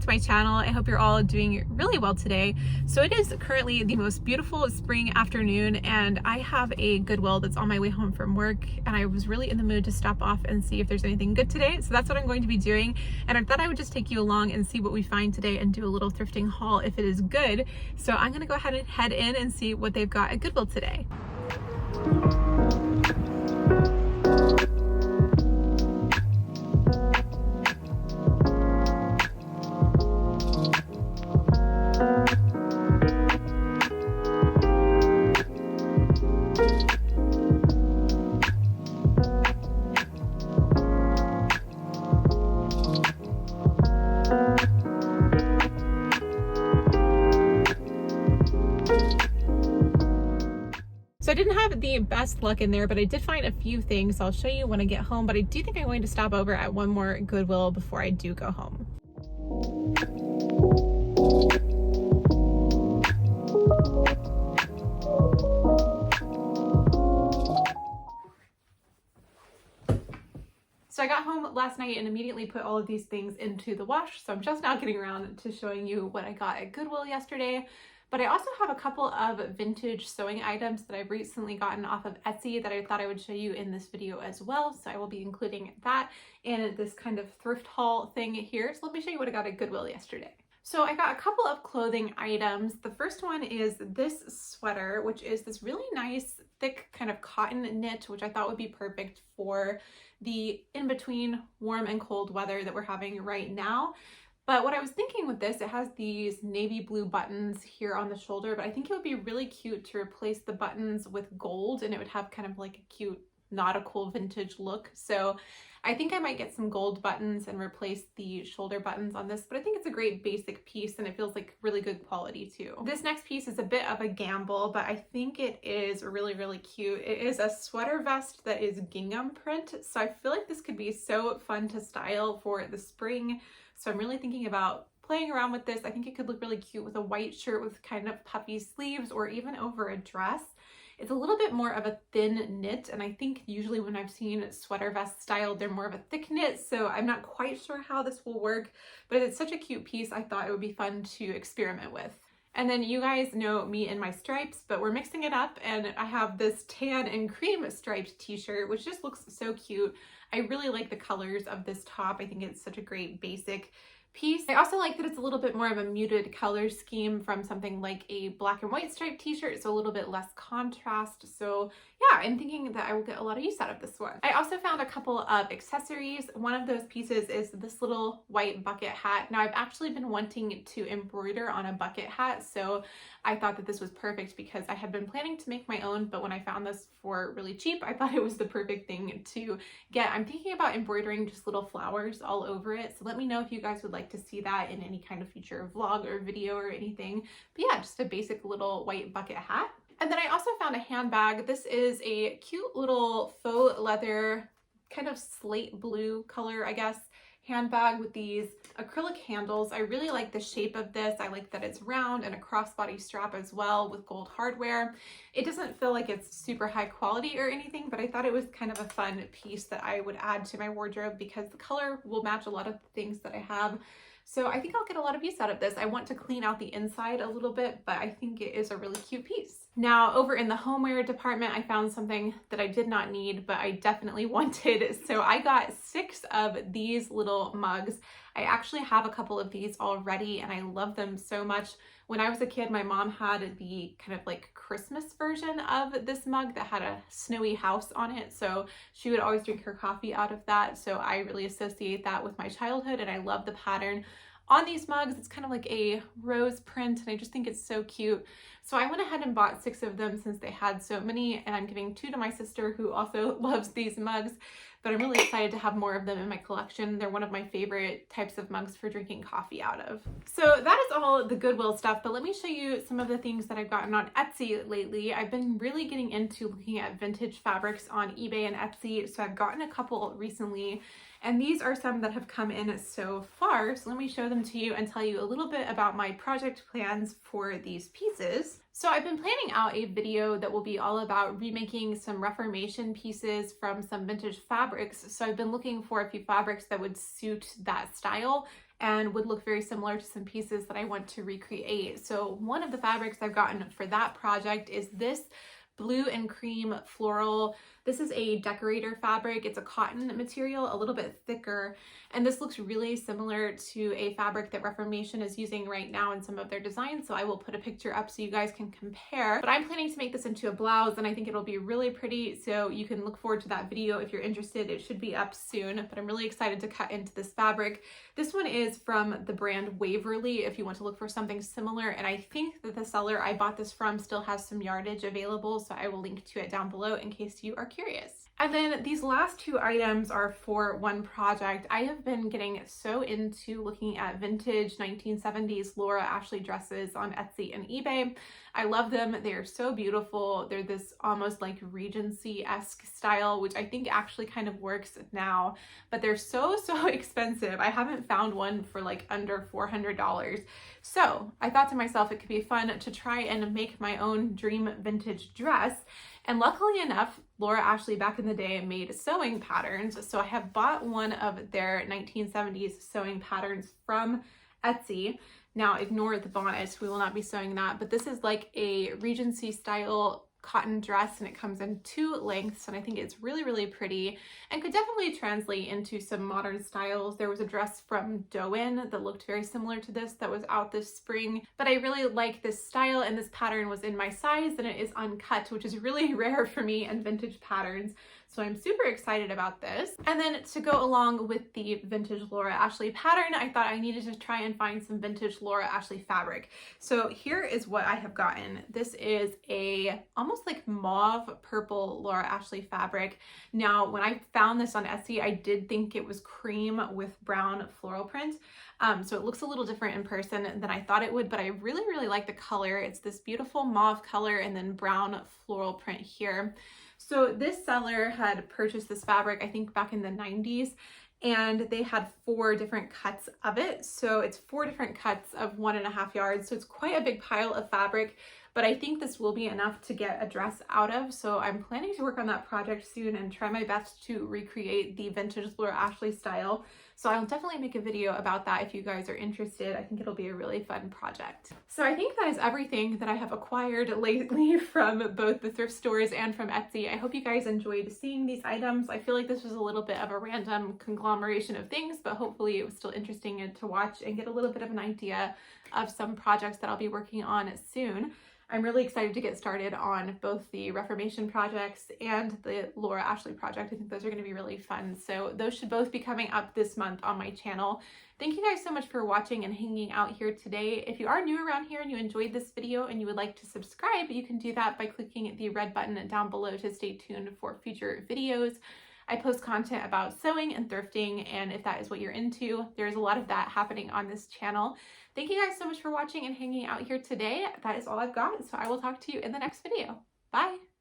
to my channel. I hope you're all doing really well today. So it is currently the most beautiful spring afternoon and I have a Goodwill that's on my way home from work, and I was really in the mood to stop off and see if there's anything good today. So that's what I'm going to be doing, and I thought I would just take you along and see what we find today and do a little thrifting haul if it is good. So I'm gonna go ahead and head in and see what they've got at Goodwill today. So I didn't have the best luck in there, but I did find a few things. I'll show you when I get home, but I do think I'm going to stop over at one more Goodwill before I do go home. So I got home last night and immediately put all of these things into the wash. So I'm just now getting around to showing you what I got at Goodwill yesterday. But I also have a couple of vintage sewing items that I've recently gotten off of Etsy that I thought I would show you in this video as well. So I will be including that in this kind of thrift haul thing here. So let me show you what I got at Goodwill yesterday. So I got a couple of clothing items. The first one is this sweater, which is this really nice, thick kind of cotton knit, which I thought would be perfect for the in-between warm and cold weather that we're having right now. But what I was thinking with this, it has these navy blue buttons here on the shoulder, but I think it would be really cute to replace the buttons with gold, and it would have kind of like a cute nautical vintage look. So I think I might get some gold buttons and replace the shoulder buttons on this, but I think it's a great basic piece and it feels like really good quality too. This next piece is a bit of a gamble, but I think it is really, really cute. It is a sweater vest that is gingham print. So I feel like this could be so fun to style for the spring. So I'm really thinking about playing around with this. I think it could look really cute with a white shirt with kind of puffy sleeves or even over a dress. It's a little bit more of a thin knit, and I think usually when I've seen sweater vest styled, they're more of a thick knit, so I'm not quite sure how this will work, but it's such a cute piece. I thought it would be fun to experiment with. And then you guys know me and my stripes, but we're mixing it up, and I have this tan and cream striped t-shirt, which just looks so cute. I really like the colors of this top. I think it's such a great basic piece. I also like that it's a little bit more of a muted color scheme from something like a black and white striped t-shirt, so a little bit less contrast. So yeah, I'm thinking that I will get a lot of use out of this one. I also found a couple of accessories. One of those pieces is this little white bucket hat. Now I've actually been wanting to embroider on a bucket hat, so I thought that this was perfect because I had been planning to make my own, but when I found this for really cheap, I thought it was the perfect thing to get. I'm thinking about embroidering just little flowers all over it, so let me know if you guys would like to see that in any kind of future vlog or video or anything. But yeah, just a basic little white bucket hat. And then I also found a handbag. This is a cute little faux leather, kind of slate blue color, I guess, handbag with these acrylic handles. I really like the shape of this. I like that it's round and a crossbody strap as well with gold hardware. It doesn't feel like it's super high quality or anything, but I thought it was kind of a fun piece that I would add to my wardrobe because the color will match a lot of the things that I have. So I think I'll get a lot of use out of this. I want to clean out the inside a little bit, but I think it is a really cute piece. Now over in the homeware department, I found something that I did not need, but I definitely wanted. So I got 6 of these little mugs. I actually have a couple of these already and I love them so much. When I was a kid, my mom had the kind of like Christmas version of this mug that had a snowy house on it. So she would always drink her coffee out of that. So I really associate that with my childhood and I love the pattern on these mugs. It's kind of like a rose print and I just think it's so cute. So I went ahead and bought 6 of them since they had so many, and I'm giving 2 to my sister who also loves these mugs, but I'm really excited to have more of them in my collection. They're one of my favorite types of mugs for drinking coffee out of. So that is all the Goodwill stuff, but let me show you some of the things that I've gotten on Etsy lately. I've been really getting into looking at vintage fabrics on eBay and Etsy, so I've gotten a couple recently. And these are some that have come in so far. So let me show them to you and tell you a little bit about my project plans for these pieces. So I've been planning out a video that will be all about remaking some Reformation pieces from some vintage fabrics. So I've been looking for a few fabrics that would suit that style. and would look very similar to some pieces that I want to recreate. So one of the fabrics I've gotten for that project is this blue and cream floral. This is a decorator fabric. It's a cotton material, a little bit thicker, and this looks really similar to a fabric that Reformation is using right now in some of their designs, so I will put a picture up so you guys can compare. But I'm planning to make this into a blouse, and I think it'll be really pretty, so you can look forward to that video if you're interested. It should be up soon, but I'm really excited to cut into this fabric. This one is from the brand Waverly if you want to look for something similar, and I think that the seller I bought this from still has some yardage available, so I will link to it down below in case you are curious. And then these last two items are for one project. I have been getting so into looking at vintage 1970s Laura Ashley dresses on Etsy and eBay. I love them. They are so beautiful. They're this almost like Regency-esque style, which I think actually kind of works now, but they're so expensive. I haven't found one for like under $400. So I thought to myself, it could be fun to try and make my own dream vintage dress. And luckily enough, Laura Ashley back in the day made sewing patterns. So I have bought one of their 1970s sewing patterns from Etsy. Now ignore the bonnet, we will not be sewing that, but this is like a Regency style cotton dress, and it comes in 2 lengths, and I think it's really pretty and could definitely translate into some modern styles. There was a dress from Doen that looked very similar to this that was out this spring, but I really like this style, and this pattern was in my size, and it is uncut, which is really rare for me and vintage patterns. So I'm super excited about this. And then to go along with the vintage Laura Ashley pattern, I thought I needed to try and find some vintage Laura Ashley fabric. So here is what I have gotten. This is a almost like mauve purple Laura Ashley fabric. Now, when I found this on Etsy, I did think it was cream with brown floral print. So it looks a little different in person than I thought it would, but I really like the color. It's this beautiful mauve color and then brown floral print here. So this seller had purchased this fabric, I think back in the 90s, and they had 4 different cuts of it. So it's 4 different cuts of 1.5 yards. So it's quite a big pile of fabric, but I think this will be enough to get a dress out of. So I'm planning to work on that project soon and try my best to recreate the vintage Laura Ashley style. So I'll definitely make a video about that if you guys are interested. I think it'll be a really fun project. So I think that is everything that I have acquired lately from both the thrift stores and from Etsy. I hope you guys enjoyed seeing these items. I feel like this was a little bit of a random conglomeration of things, but hopefully it was still interesting to watch and get a little bit of an idea of some projects that I'll be working on soon. I'm really excited to get started on both the Reformation projects and the Laura Ashley project. I think those are going to be really fun. So those should both be coming up this month on my channel. Thank you guys so much for watching and hanging out here today. If you are new around here and you enjoyed this video and you would like to subscribe, you can do that by clicking the red button down below to stay tuned for future videos. I post content about sewing and thrifting, and if that is what you're into, there's a lot of that happening on this channel. Thank you guys so much for watching and hanging out here today. That is all I've got, so I will talk to you in the next video. Bye!